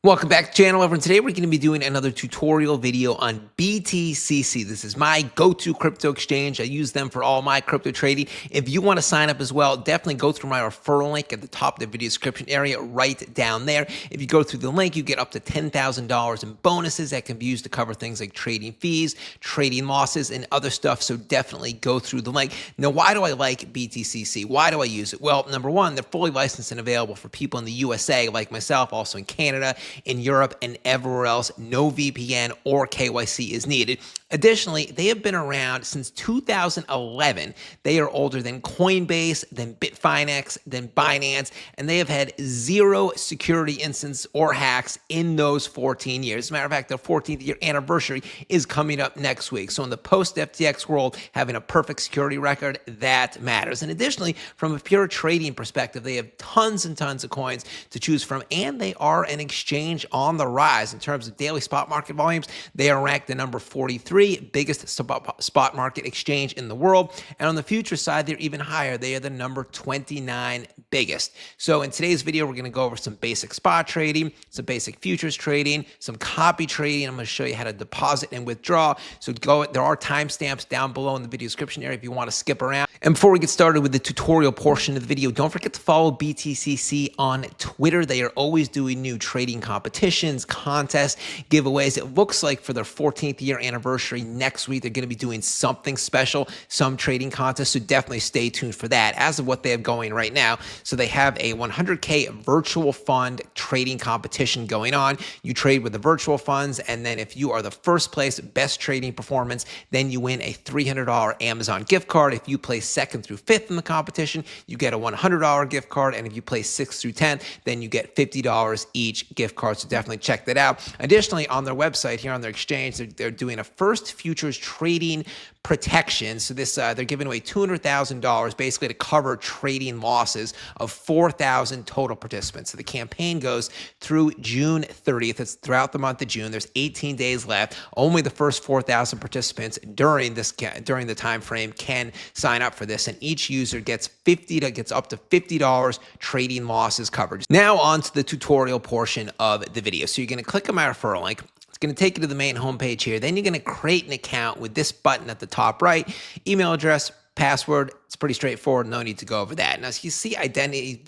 Welcome back to the channel, everyone. Today we're going to be doing another tutorial video on BTCC. This is my go-to crypto exchange. I use them for all my crypto trading. If you want to sign up as well, definitely go through my referral link at the top of the video description area right down there. If you go through the link, you get up to $10,000 in bonuses that can be used to cover things like trading fees, trading losses, and other stuff. So definitely go through the link. Now, why do I like BTCC? Why do I use it? Well, number one, they're fully licensed and available for people in the USA like myself, also in Canada, in Europe, and everywhere else. No VPN or KYC is needed. Additionally, they have been around since 2011. They are older than Coinbase, than Bitfinex, than Binance, and they have had zero security incidents or hacks in those 14 years. As a matter of fact, their 14th year anniversary is coming up next week. So in the post-FTX world, having a perfect security record, that matters. And additionally, from a pure trading perspective, they have tons and tons of coins to choose from, and they are an exchange on the rise. In terms of daily spot market volumes, they are ranked the number 43 biggest spot market exchange in the world. And on the future side, they're even higher. They are the number 29 biggest. So in today's video, we're going to go over some basic spot trading, some basic futures trading, some copy trading. I'm going to show you how to deposit and withdraw. So there are timestamps down below in the video description area if you want to skip around. And before we get started with the tutorial portion of the video, don't forget to follow BTCC on Twitter. They are always doing new trading competitions, contests, giveaways. It looks like for their 14th year anniversary next week, they're going to be doing something special, some trading contests. So definitely stay tuned for that as of what they have going right now. So they have a 100K virtual fund trading competition going on. You trade with the virtual funds, and then if you are the first place, best trading performance, then you win a $300 Amazon gift card. If you place second through fifth in the competition, you get a $100 gift card, and if you place 6th through 10th, then you get $50 each gift card. So definitely check that out. Additionally, on their website here on their exchange, they're doing a first futures trading protection. So this they're giving away $200,000 basically to cover trading losses of 4,000 total participants. So the campaign goes through June 30th. It's throughout the month of June. There's 18 days left. Only the first 4,000 participants during the time frame can sign up for this, and each user gets up to $50 trading losses covered. Now on to the tutorial portion of the video. So you're going to click on my referral link. It's going to take you to the main homepage here. Then you're going to create an account with this button at the top right, email address, password. It's pretty straightforward. No need to go over that. Now, as you see identity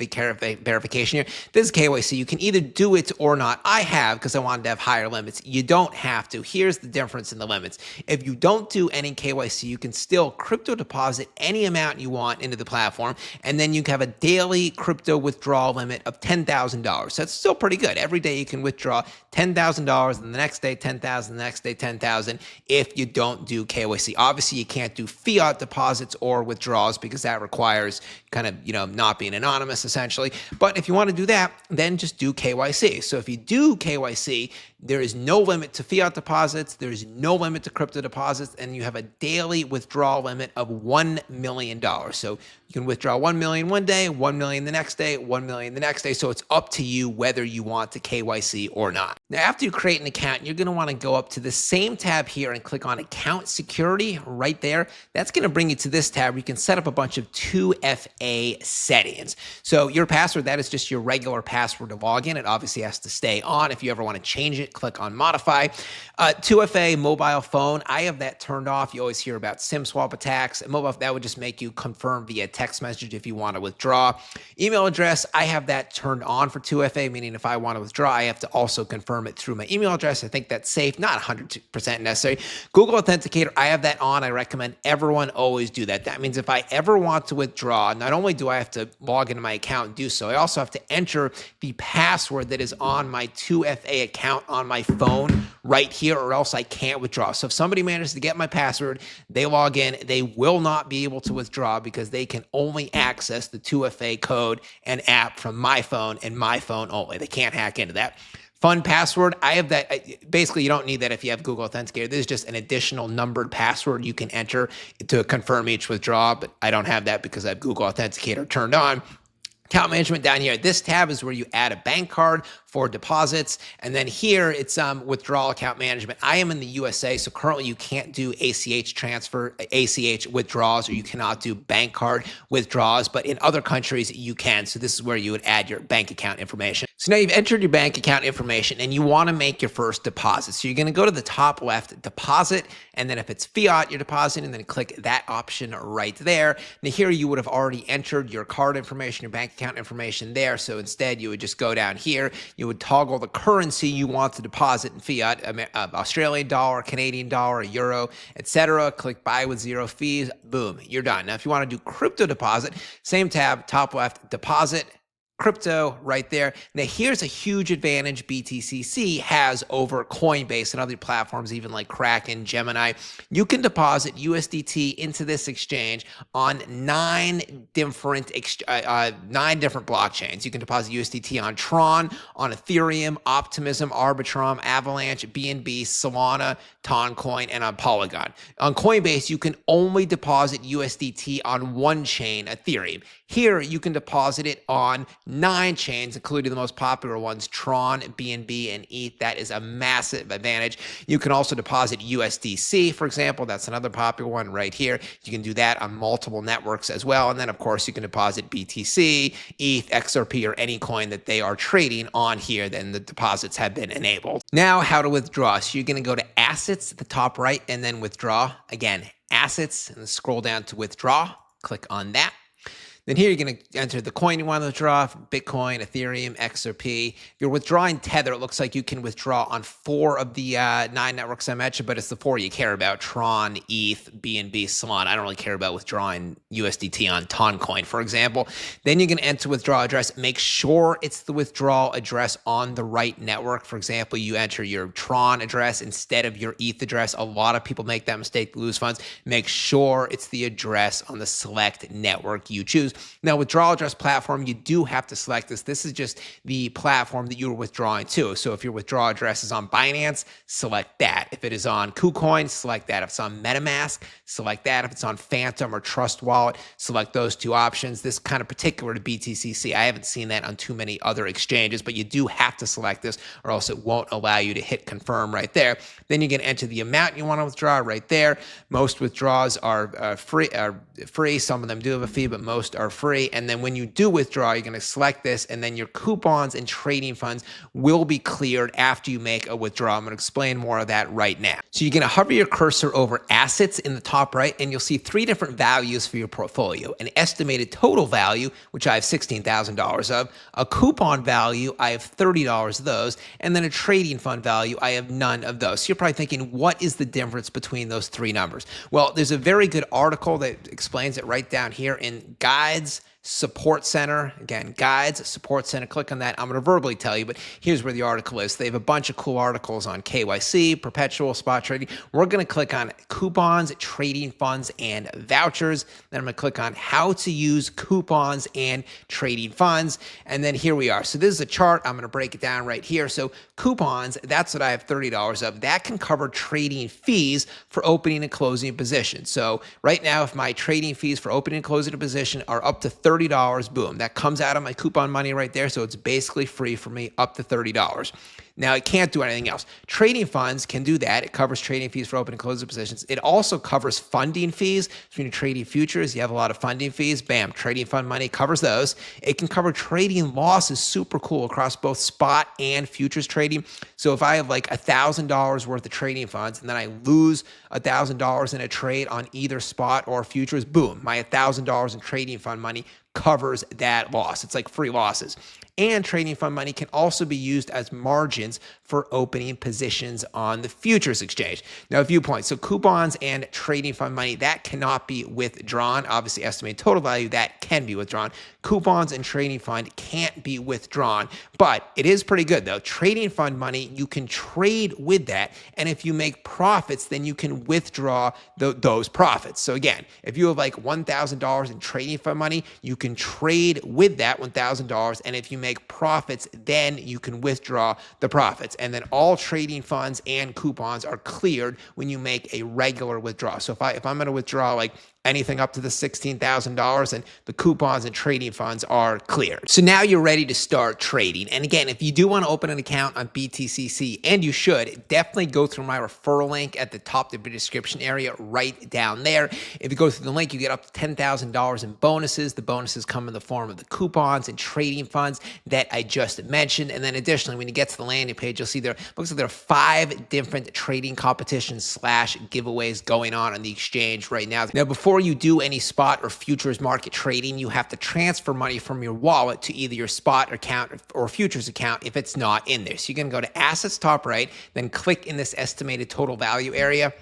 verification here, this is KYC. You can either do it or not. I have because I wanted to have higher limits. You don't have to. Here's the difference in the limits. If you don't do any KYC, you can still crypto deposit any amount you want into the platform, and then you can have a daily crypto withdrawal limit of $10,000. So that's still pretty good. Every day you can withdraw $10,000, and the next day 10,000, the next day 10,000 if you don't do KYC. Obviously, you can't do fiat deposits or withdrawals because that requires kind of, not being anonymous essentially. But if you want to do that, then just do KYC. So if you do KYC, there is no limit to fiat deposits. There is no limit to crypto deposits, and you have a daily withdrawal limit of $1 million. So you can withdraw 1 million one day, 1 million the next day, 1 million the next day. So it's up to you whether you want to KYC or not. Now, after you create an account, you're going to want to go up to the same tab here and click on Account Security right there. That's going to bring you to this tab where you can set up a bunch of 2FA settings. So your password, that is just your regular password to log in. It obviously has to stay on. If you ever want to change it, click on Modify. 2FA mobile phone, I have that turned off. You always hear about SIM swap attacks. Mobile, that would just make you confirm via text message if you want to withdraw. Email address, I have that turned on for 2FA, meaning if I want to withdraw, I have to also confirm it through my email address. I think that's safe, not 100% necessary. Google Authenticator, I have that on. I recommend everyone always do that. That means if I ever want to withdraw, not only do I have to log into my account and do so, I also have to enter the password that is on my 2FA account on my phone right here, or else I can't withdraw. So if somebody manages to get my password, they log in, they will not be able to withdraw because they can only access the 2FA code and app from my phone and my phone only. They can't hack into that. Fun password, I have that. Basically, you don't need that if you have Google Authenticator. This is just an additional numbered password you can enter to confirm each withdrawal, but I don't have that because I have Google Authenticator turned on. Account management down here. This tab is where you add a bank card, for deposits. And then here it's withdrawal account management. I am in the USA, so currently you can't do ACH transfer, ACH withdrawals, or you cannot do bank card withdrawals, but in other countries you can. So this is where you would add your bank account information. So now you've entered your bank account information and you want to make your first deposit. So you're going to go to the top left, deposit, and then if it's fiat, you're depositing, and then click that option right there. Now here you would have already entered your card information, your bank account information there. So instead you would just go down here, you would toggle the currency you want to deposit in fiat, Australian dollar, Canadian dollar, euro, etc. Click buy with zero fees. Boom, you're done. Now if you want to do crypto deposit, same tab, top left, deposit, crypto right there. Now here's a huge advantage BTCC has over Coinbase and other platforms, even like Kraken, Gemini. You can deposit USDT into this exchange on nine different blockchains. You can deposit USDT on Tron, on Ethereum, Optimism, Arbitrum, Avalanche, BNB, Solana, Toncoin, and on Polygon. On Coinbase, you can only deposit USDT on one chain, Ethereum. Here, you can deposit it on 9 chains, including the most popular ones, Tron, BNB, and ETH. That is a massive advantage. You can also deposit USDC, for example. That's another popular one right here. You can do that on multiple networks as well. And then, of course, you can deposit BTC, ETH, XRP, or any coin that they are trading on here. Then the deposits have been enabled. Now, how to withdraw. So you're going to go to Assets at the top right and then Withdraw. Again, Assets, and then scroll down to Withdraw. Click on that. Then here you're going to enter the coin you want to withdraw, Bitcoin, Ethereum, XRP. If you're withdrawing Tether, it looks like you can withdraw on 4 of the 9 networks I mentioned, but it's the 4 you care about, Tron, ETH, BNB, Solana. I don't really care about withdrawing USDT on Toncoin, for example. Then you're going to enter withdrawal address. Make sure it's the withdrawal address on the right network. For example, you enter your Tron address instead of your ETH address. A lot of people make that mistake, lose funds. Make sure it's the address on the select network you choose. Now, withdrawal address platform, you do have to select this. This is just the platform that you're withdrawing to. So if your withdrawal address is on Binance, select that. If it is on KuCoin, select that. If it's on MetaMask, select that. If it's on Phantom or Trust Wallet, select those 2 options. This is kind of particular to BTCC. I haven't seen that on too many other exchanges, but you do have to select this or else it won't allow you to hit confirm right there. Then you're going to enter the amount you want to withdraw right there. Most withdrawals are free. Some of them do have a fee, but most are free. And then when you do withdraw, you're going to select this, and then your coupons and trading funds will be cleared after you make a withdrawal. I'm going to explain more of that right now. So you're going to hover your cursor over assets in the top right, and you'll see 3 different values for your portfolio. An estimated total value, which I have $16,000 of, a coupon value, I have $30 of those, and then a trading fund value, I have none of those. So you're probably thinking, what is the difference between those 3 numbers? Well, there's a very good article that explains it right down here in Guides Support Center. Again, Guides Support Center. Click on that. I'm going to verbally tell you, but here's where the article is. They have a bunch of cool articles on KYC, perpetual spot trading. We're going to click on coupons, trading funds, and vouchers. Then I'm going to click on how to use coupons and trading funds. And then here we are. So this is a chart. I'm going to break it down right here. So coupons, that's what I have $30 of. That can cover trading fees for opening and closing a position. So right now, if my trading fees for opening and closing a position are up to $30, boom, that comes out of my coupon money right there. So it's basically free for me up to $30. Now, it can't do anything else. Trading funds can do that. It covers trading fees for open and closing positions. It also covers funding fees. So when you're trading futures, you have a lot of funding fees. Bam, trading fund money covers those. It can cover trading losses, super cool, across both spot and futures trading. So if I have like $1,000 worth of trading funds and then I lose $1,000 in a trade on either spot or futures, boom, my $1,000 in trading fund money covers that loss. It's like free losses. And trading fund money can also be used as margins for opening positions on the futures exchange. Now, a few points. So coupons and trading fund money, that cannot be withdrawn. Obviously, estimated total value, that can be withdrawn. Coupons and trading fund can't be withdrawn, but it is pretty good though. Trading fund money, you can trade with that. And if you make profits, then you can withdraw those profits. So again, if you have like $1,000 in trading fund money, you can trade with that $1,000. And if you make profits, then you can withdraw the profits. And then all trading funds and coupons are cleared when you make a regular withdrawal. So if I'm going to withdraw like anything up to the $16,000, and the coupons and trading funds are cleared. So now you're ready to start trading. And again, if you do want to open an account on BTCC, and you should, definitely go through my referral link at the top of the description area right down there. If you go through the link, you get up to $10,000 in bonuses. The bonuses come in the form of the coupons and trading funds that I just mentioned. And then additionally, when you get to the landing page, you'll see looks like there are 5 different trading competitions / giveaways going on the exchange right now. Now, before you do any spot or futures market trading, you have to transfer money from your wallet to either your spot account or futures account if it's not in there. So you're going to go to assets top right, then click in this estimated total value area.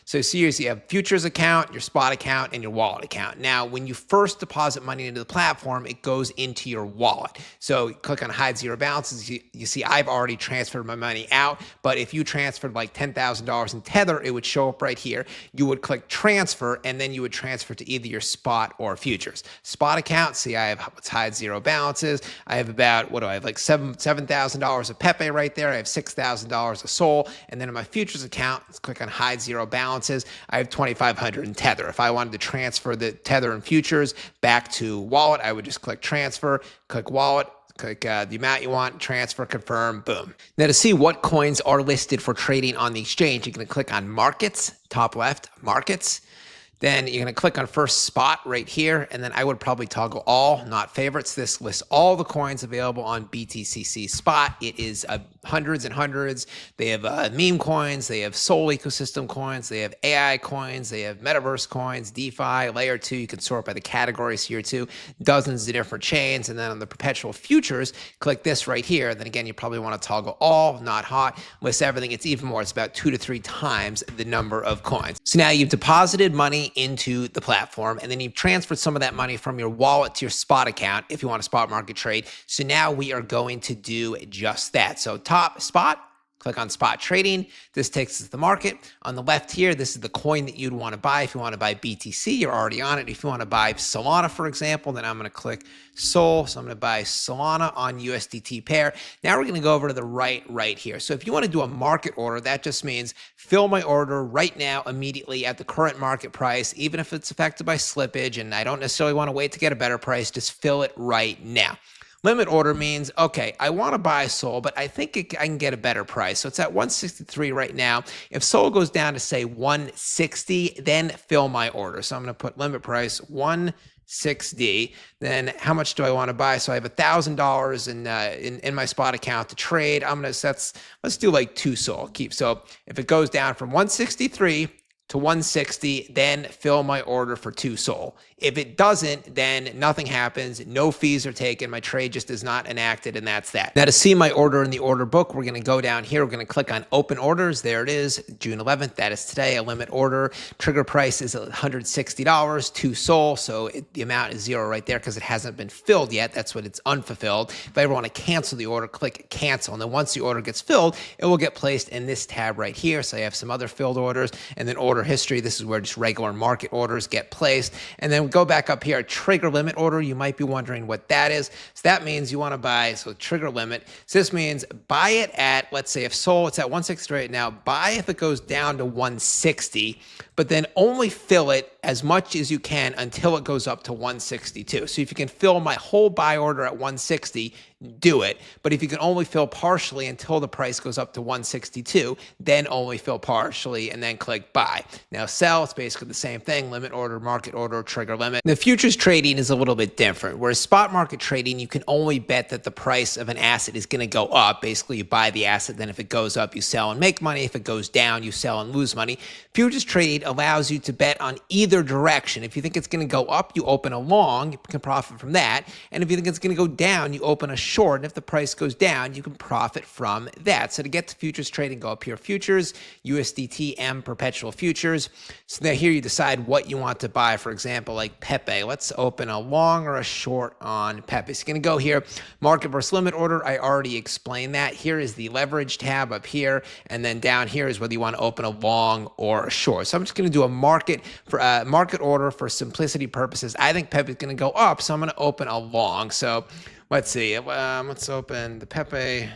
So see, you have futures account, your spot account, and your wallet account. Now, when you first deposit money into the platform, it goes into your wallet. So click on hide zero balances. You see I've already transferred my money out, but if you transferred like $10,000 in Tether, it would show up right here. You would click transfer, and then you would transfer to either your spot or futures. Spot account, see I have let's hide zero balances. I have about, what do I have, like $7,000 of Pepe right there. I have $6,000 of Sol. And then in my futures account, let's click on hide zero balances. I have 2,500 in Tether. If I wanted to transfer the Tether and futures back to wallet, I would just click transfer, click wallet, click the amount you want, transfer, confirm, boom. Now to see what coins are listed for trading on the exchange, you're going to click on markets, top left, markets. Then you're going to click on first spot right here, and then I would probably toggle all, not favorites. This lists all the coins available on BTCC spot. It is hundreds and hundreds. They have meme coins, they have Sol ecosystem coins, they have AI coins, they have metaverse coins, DeFi, layer 2. You can sort by the categories here too. Dozens of different chains. And then on the perpetual futures, click this right here. Then again, you probably want to toggle all, not hot. Lists everything. It's even more. It's about 2 to 3 times the number of coins. So now you've deposited money into the platform, and then you've transferred some of that money from your wallet to your spot account if you want to spot market trade. So now we are going to do just that. So top spot, click on spot trading. This takes us to the market. On the left here, this is the coin that you'd want to buy. If you want to buy BTC, you're already on it. If you want to buy Solana, for example, then I'm going to click Sol. So I'm going to buy Solana on USDT pair. Now we're going to go over to the right here. So if you want to do a market order, that just means fill my order right now, immediately at the current market price, even if it's affected by slippage and I don't necessarily want to wait to get a better price, just fill it right now. Limit order means, okay, I want to buy Sol, but I think I can get a better price. So it's at 163 right now. If Sol goes down to say 160, then fill my order. So I'm going to put limit price 160. Then how much do I want to buy? So I have $1,000 in my spot account to trade. Let's do like 2 Sol. So if it goes down from 163 to 160, then fill my order for 2 Sol. If it doesn't, then nothing happens. No fees are taken. My trade just is not enacted, and that's that. Now to see my order in the order book, we're going to go down here. We're going to click on open orders. There it is, June 11th. That is today, a limit order. Trigger price is $160, 2 Sol. So the amount is 0 right there because it hasn't been filled yet. That's what it's unfulfilled. If I ever want to cancel the order, click cancel. And then once the order gets filled, it will get placed in this tab right here. So I have some other filled orders, and then order history. This is where just regular market orders get placed. And then go back up here, trigger limit order. You might be wondering what that is. So that means you want to buy, so trigger limit. So this means buy it at, let's say if Sol, it's at 160 right now, buy if it goes down to 160, but then only fill it as much as you can until it goes up to 162. So if you can fill my whole buy order at 160, do it. But if you can only fill partially until the price goes up to 162, then only fill partially and then click buy. Now sell, it's basically the same thing, limit order, market order, trigger limit. The futures trading is a little bit different. Whereas spot market trading, you can only bet that the price of an asset is going to go up. Basically, you buy the asset, then if it goes up, you sell and make money. If it goes down, you sell and lose money. Futures trading allows you to bet on either direction. If you think it's going to go up, you open a long, you can profit from that. And if you think it's going to go down, you open a short. And if the price goes down, you can profit from that. So to get to futures trading, go up here, futures, USDT, M, perpetual futures. So now here you decide what you want to buy. For example, like Pepe. Let's open a long or a short on Pepe. So you're going to go here, market versus limit order. I already explained that. Here is the leverage tab up here. And then down here is whether you want to open a long or a short. So I'm just going to do a market order for simplicity purposes. I think Pepe is going to go up, so I'm going to open a long. So let's see. Let's open the Pepe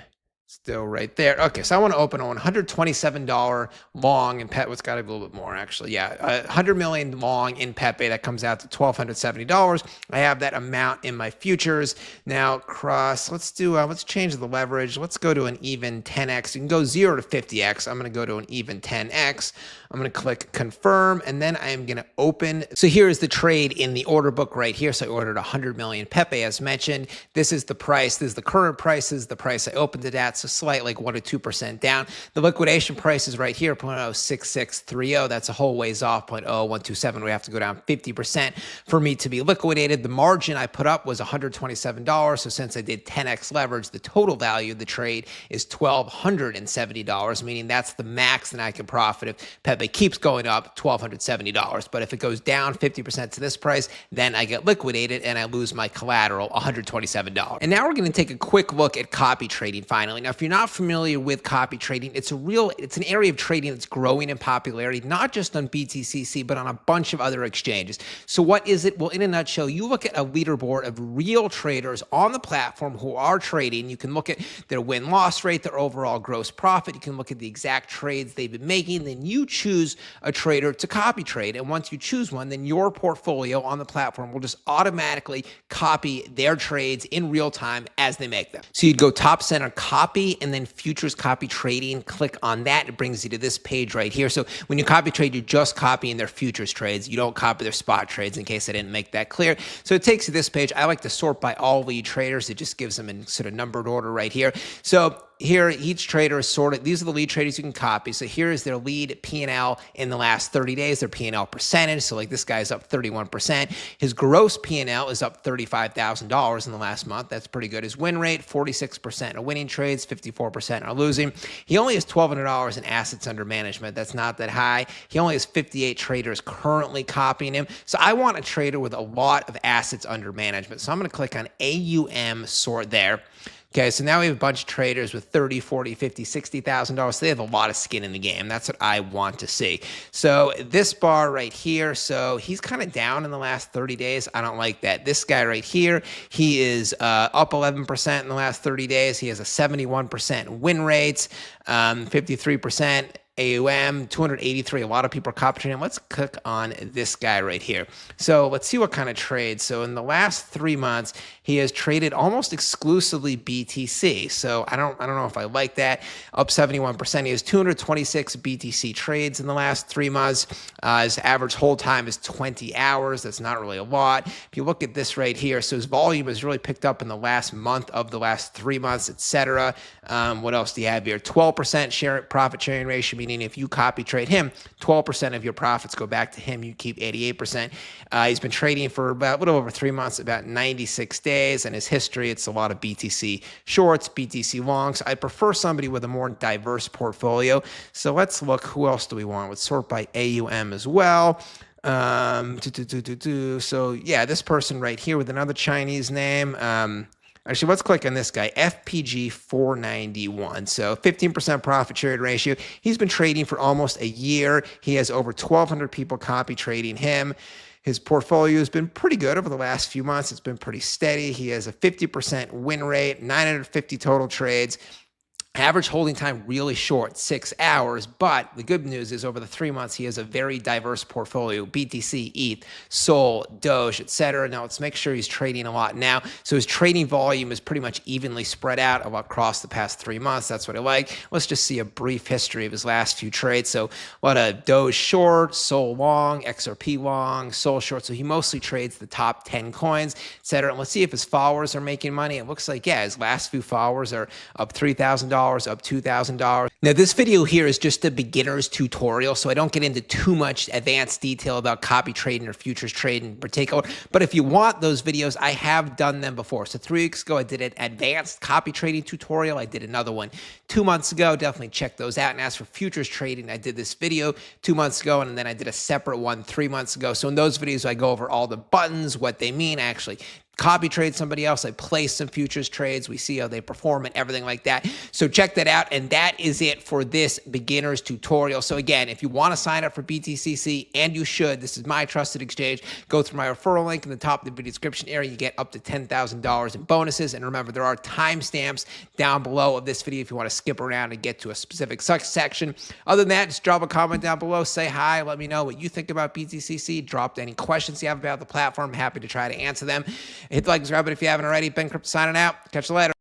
Still right there. Okay, so I want to open a $127 long in Pet. What's got a little bit more actually? Yeah, 100 million long in Pepe. That comes out to $1,270. I have that amount in my futures now. Cross. Let's do. Let's change the leverage. Let's go to an even 10x. You can go 0 to 50x. I'm going to go to an even 10x. I'm going to click confirm, and then I am going to open. So here is the trade in the order book right here. So I ordered 100 million Pepe as mentioned. This is the price. This is the current price. This is the price I opened it at. So slight, like 1 to 2% down. The liquidation price is right here, 0.06630. That's a whole ways off, 0.0127. We have to go down 50% for me to be liquidated. The margin I put up was $127. So since I did 10x leverage, the total value of the trade is $1,270, meaning that's the max that I can profit if Pepe keeps going up, $1,270. But if it goes down 50% to this price, then I get liquidated and I lose my collateral, $127. And now we're going to take a quick look at copy trading finally. Now, if you're not familiar with copy trading, it's an area of trading that's growing in popularity, not just on BTCC, but on a bunch of other exchanges. So what is it? Well, in a nutshell, you look at a leaderboard of real traders on the platform who are trading. You can look at their win-loss rate, their overall gross profit. You can look at the exact trades they've been making. Then you choose a trader to copy trade. And once you choose one, then your portfolio on the platform will just automatically copy their trades in real time as they make them. So you'd go top center copy and then futures copy trading. Click on that. It brings you to this page right here. So when you copy trade, you're just copying their futures trades. You don't copy their spot trades, in case I didn't make that clear. So it takes you to this page. I like to sort by all lead traders. It just gives them in sort of numbered order right here. So here, each trader is sorted. These are the lead traders you can copy. So here is their lead P&L in the last 30 days, their P&L percentage. So like this guy's up 31%. His gross P&L is up $35,000 in the last month. That's pretty good. His win rate, 46% are winning trades, 54% are losing. He only has $1,200 in assets under management. That's not that high. He only has 58 traders currently copying him. So I want a trader with a lot of assets under management. So I'm going to click on AUM sort there. Okay, so now we have a bunch of traders with $30, $40, $50, $60,000. So they have a lot of skin in the game. That's what I want to see. So this bar right here, so he's kind of down in the last 30 days. I don't like that. This guy right here, he is up 11% in the last 30 days. He has a 71% win rate, 53%. AUM, 283. A lot of people are copy trading. Let's click on this guy right here. So let's see what kind of trades. So in the last 3 months, he has traded almost exclusively BTC. So I don't know if I like that. Up 71%. He has 226 BTC trades in the last 3 months. His average hold time is 20 hours. That's not really a lot. If you look at this right here, so his volume has really picked up in the last month of the last 3 months, etc. What else do you have here? 12% profit sharing ratio, meaning if you copy trade him, 12% of your profits go back to him. You keep 88%. He's been trading for about a little over 3 months, about 96 days. And his history, it's a lot of BTC shorts, BTC longs. I prefer somebody with a more diverse portfolio. So let's look. Who else do we want? Let's sort by AUM as well. So yeah, this person right here with another Chinese name. Actually, let's click on this guy, FPG 491. So 15% profit sharing ratio. He's been trading for almost a year. He has over 1,200 people copy trading him. His portfolio has been pretty good over the last few months. It's been pretty steady. He has a 50% win rate, 950 total trades. Average holding time really short, 6 hours, but the good news is over the 3 months, he has a very diverse portfolio, BTC, ETH, Sol, Doge, etc. Now let's make sure he's trading a lot now. So his trading volume is pretty much evenly spread out across the past 3 months. That's what I like. Let's just see a brief history of his last few trades. So a lot of Doge short, Sol long, XRP long, Sol short. So he mostly trades the top 10 coins, etc. And let's see if his followers are making money. It looks like, yeah, his last few followers are up $3,000. Up $2,000. Now this video here is just a beginner's tutorial, so I don't get into too much advanced detail about copy trading or futures trading in particular. But if you want those videos, I have done them before. So 3 weeks ago, I did an advanced copy trading tutorial. I did another one 2 months ago. Definitely check those out. And as for futures trading, I did this video 2 months ago, and then I did a separate one 3 months ago. So in those videos, I go over all the buttons, what they mean. I actually copy trade somebody else. I place some futures trades. We see how they perform and everything like that. So check that out. And that is it for this beginner's tutorial. So again, if you want to sign up for BTCC, and you should, this is my trusted exchange, go through my referral link in the top of the video description area. You get up to $10,000 in bonuses. And remember, there are timestamps down below of this video if you want to skip around and get to a specific section. Other than that, just drop a comment down below, say hi, let me know what you think about BTCC, drop any questions you have about the platform. I'm happy to try to answer them. Hit the like and subscribe button if you haven't already. Ben Crypto signing out. Catch you later.